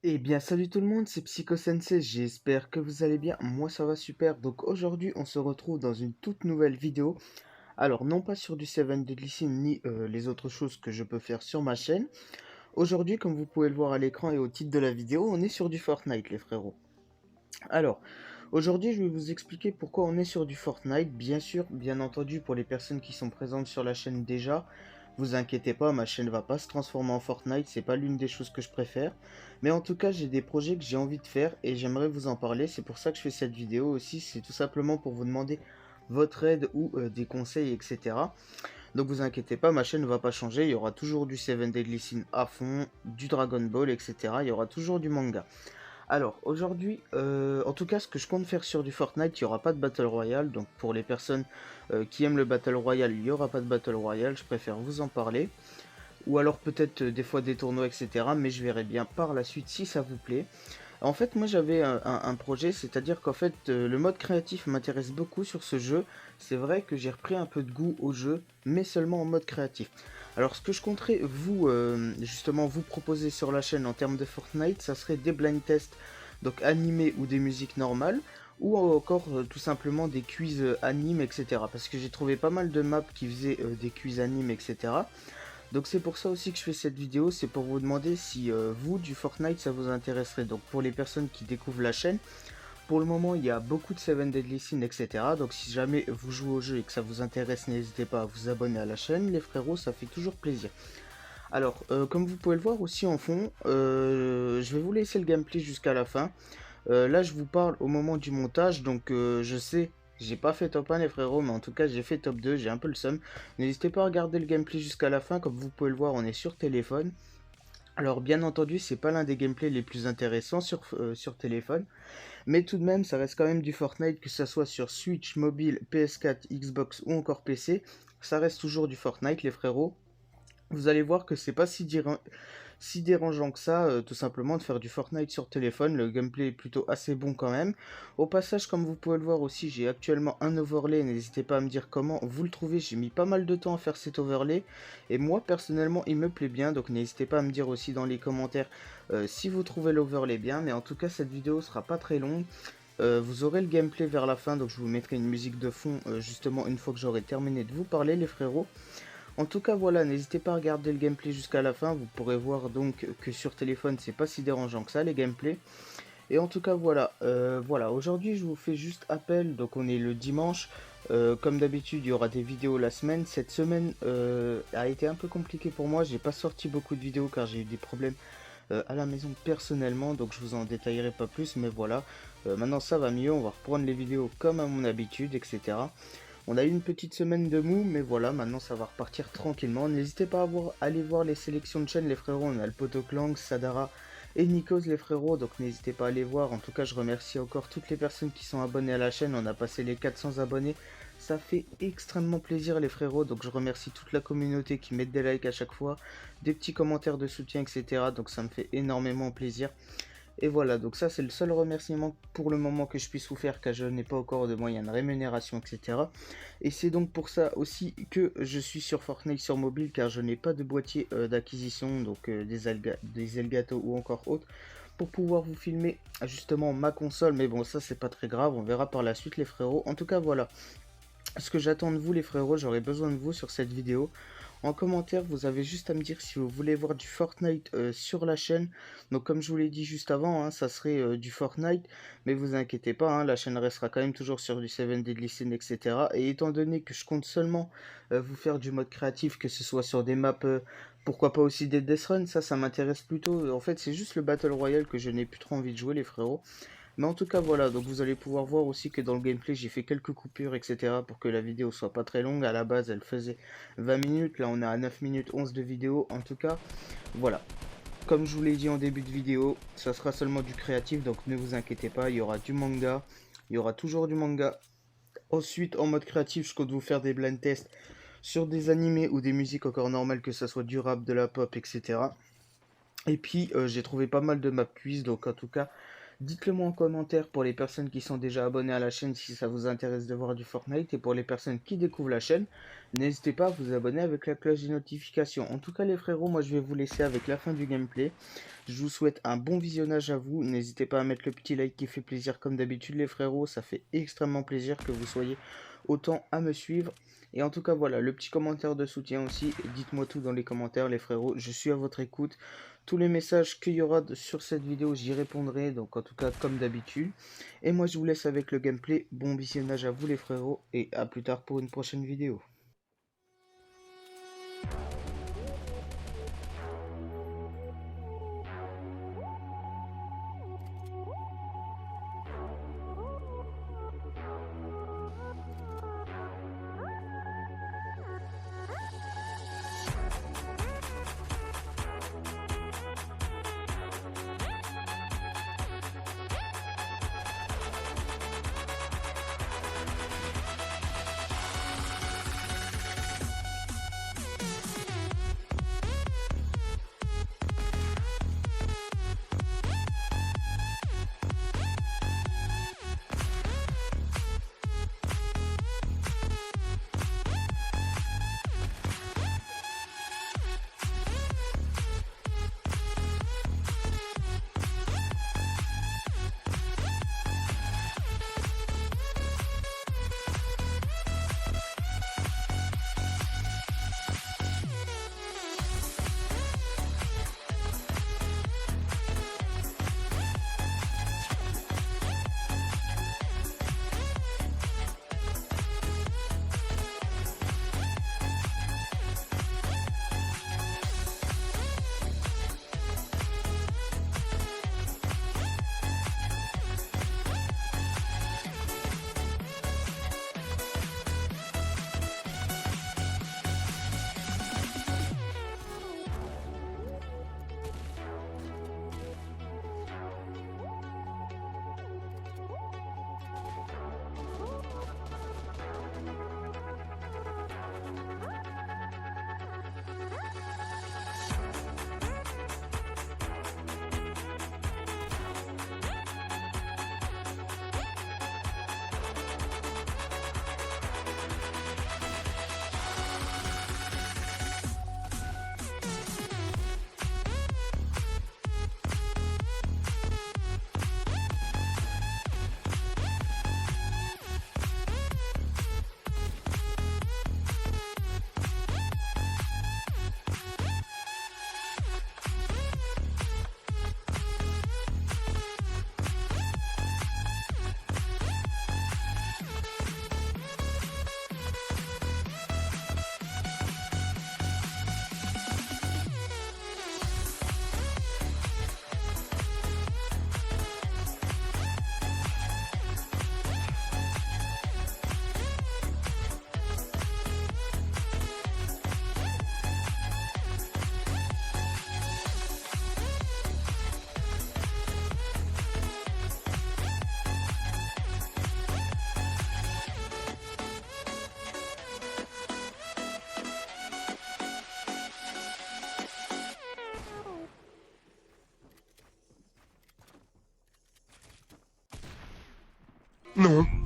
Eh bien, salut tout le monde, c'est Psycho Sensei, j'espère que vous allez bien, moi ça va super. Donc aujourd'hui, on se retrouve dans une toute nouvelle vidéo. Alors, non pas sur du Seven Deadly Sins ni les autres choses que je peux faire sur ma chaîne. Aujourd'hui, comme vous pouvez le voir à l'écran et au titre de la vidéo, on est sur du Fortnite, les frérots. Alors, aujourd'hui, je vais vous expliquer pourquoi on est sur du Fortnite. Bien sûr, bien entendu, pour les personnes qui sont présentes sur la chaîne déjà, vous inquiétez pas, ma chaîne va pas se transformer en Fortnite, c'est pas l'une des choses que je préfère. Mais en tout cas, j'ai des projets que j'ai envie de faire et j'aimerais vous en parler. C'est pour ça que je fais cette vidéo aussi. C'est tout simplement pour vous demander votre aide ou des conseils, etc. Donc vous inquiétez pas, ma chaîne ne va pas changer. Il y aura toujours du Seven Deadly Sins à fond, du Dragon Ball, etc. Il y aura toujours du manga. Alors aujourd'hui, en tout cas, ce que je compte faire sur du Fortnite, il n'y aura pas de Battle Royale. Donc pour les personnes qui aiment le Battle Royale, il n'y aura pas de Battle Royale. Je préfère vous en parler. Ou alors peut-être des fois des tournois, etc. Mais je verrai bien par la suite si ça vous plaît. En fait, moi j'avais un projet, c'est-à-dire qu'en fait le mode créatif m'intéresse beaucoup sur ce jeu. C'est vrai que j'ai repris un peu de goût au jeu, mais seulement en mode créatif. Alors ce que je compterais vous justement vous proposer sur la chaîne en termes de Fortnite, ça serait des blind tests, donc animés ou des musiques normales, ou encore tout simplement des quiz animes, etc. Parce que j'ai trouvé pas mal de maps qui faisaient des quiz animes, etc. Donc c'est pour ça aussi que je fais cette vidéo, c'est pour vous demander si vous, du Fortnite, ça vous intéresserait. Donc pour les personnes qui découvrent la chaîne, pour le moment il y a beaucoup de Seven Deadly Sins, etc. Donc si jamais vous jouez au jeu et que ça vous intéresse, n'hésitez pas à vous abonner à la chaîne, les frérots, ça fait toujours plaisir. Alors, comme vous pouvez le voir aussi en fond, je vais vous laisser le gameplay jusqu'à la fin. Là, je vous parle au moment du montage, donc je sais, j'ai pas fait top 1 les frérots, mais en tout cas j'ai fait top 2, j'ai un peu le seum. N'hésitez pas à regarder le gameplay jusqu'à la fin, comme vous pouvez le voir, on est sur téléphone. Alors bien entendu, c'est pas l'un des gameplays les plus intéressants sur téléphone, mais tout de même, ça reste quand même du Fortnite, que ça soit sur Switch, mobile, PS4, Xbox ou encore PC, ça reste toujours du Fortnite les frérots. Vous allez voir que c'est pas si dérangeant que ça, tout simplement, de faire du Fortnite sur téléphone. Le gameplay est plutôt assez bon quand même. Au passage, comme vous pouvez le voir aussi, j'ai actuellement un overlay. N'hésitez pas à me dire comment vous le trouvez. J'ai mis pas mal de temps à faire cet overlay. Et moi, personnellement, il me plaît bien. Donc n'hésitez pas à me dire aussi dans les commentaires si vous trouvez l'overlay bien. Mais en tout cas, cette vidéo sera pas très longue. Vous aurez le gameplay vers la fin. Donc je vous mettrai une musique de fond justement une fois que j'aurai terminé de vous parler, les frérots. En tout cas voilà, n'hésitez pas à regarder le gameplay jusqu'à la fin, vous pourrez voir donc que sur téléphone c'est pas si dérangeant que ça les gameplays. Et en tout cas voilà, voilà, aujourd'hui je vous fais juste appel, donc on est le dimanche. Comme d'habitude il y aura des vidéos la semaine. Cette semaine a été un peu compliquée pour moi, j'ai pas sorti beaucoup de vidéos car j'ai eu des problèmes à la maison personnellement, donc je vous en détaillerai pas plus, mais voilà. Maintenant ça va mieux, on va reprendre les vidéos comme à mon habitude, etc. On a eu une petite semaine de mou, mais voilà, maintenant ça va repartir tranquillement. N'hésitez pas à aller voir les sélections de chaînes, les frérots. On a le Potoklang, Sadara et Nikos, les frérots. Donc n'hésitez pas à aller voir. En tout cas, je remercie encore toutes les personnes qui sont abonnées à la chaîne. On a passé les 400 abonnés. Ça fait extrêmement plaisir, les frérots. Donc je remercie toute la communauté qui met des likes à chaque fois, des petits commentaires de soutien, etc. Donc ça me fait énormément plaisir. Et voilà, donc ça c'est le seul remerciement pour le moment que je puisse vous faire car je n'ai pas encore de moyens de rémunération, etc. Et c'est donc pour ça aussi que je suis sur Fortnite sur mobile car je n'ai pas de boîtier d'acquisition, donc des Elgato ou encore autres, pour pouvoir vous filmer justement ma console. Mais bon, ça c'est pas très grave, on verra par la suite les frérots. En tout cas voilà, ce que j'attends de vous les frérots, j'aurai besoin de vous sur cette vidéo. En commentaire, vous avez juste à me dire si vous voulez voir du Fortnite sur la chaîne. Donc comme je vous l'ai dit juste avant, hein, ça serait du Fortnite. Mais vous inquiétez pas, hein, la chaîne restera quand même toujours sur du Seven Deadly Sins, etc. Et étant donné que je compte seulement vous faire du mode créatif, que ce soit sur des maps, pourquoi pas aussi des Death Run, ça m'intéresse plutôt. En fait, c'est juste le Battle Royale que je n'ai plus trop envie de jouer, les frérots. Mais en tout cas voilà, donc vous allez pouvoir voir aussi que dans le gameplay j'ai fait quelques coupures, etc. pour que la vidéo soit pas très longue. À la base elle faisait 20 minutes, là on est à 9 minutes 11 de vidéo. En tout cas voilà, comme je vous l'ai dit en début de vidéo, ça sera seulement du créatif, donc ne vous inquiétez pas, il y aura du manga, il y aura toujours du manga. Ensuite en mode créatif je compte vous faire des blind tests sur des animés ou des musiques encore normales, que ça soit du rap, de la pop, etc. Et puis j'ai trouvé pas mal de map quiz, donc en tout cas Dites-le moi en commentaire pour les personnes qui sont déjà abonnées à la chaîne si ça vous intéresse de voir du Fortnite. Et pour les personnes qui découvrent la chaîne, n'hésitez pas à vous abonner avec la cloche des notifications. En tout cas les frérots, moi je vais vous laisser avec la fin du gameplay. Je vous souhaite un bon visionnage à vous. N'hésitez pas à mettre le petit like qui fait plaisir comme d'habitude les frérots. Ça fait extrêmement plaisir que vous soyez autant à me suivre. Et en tout cas voilà, le petit commentaire de soutien aussi. Dites-moi tout dans les commentaires les frérots. Je suis à votre écoute. Tous les messages qu'il y aura sur cette vidéo, j'y répondrai. Donc en tout cas comme d'habitude. Et moi je vous laisse avec le gameplay. Bon visionnage à vous les frérots. Et à plus tard pour une prochaine vidéo. Non.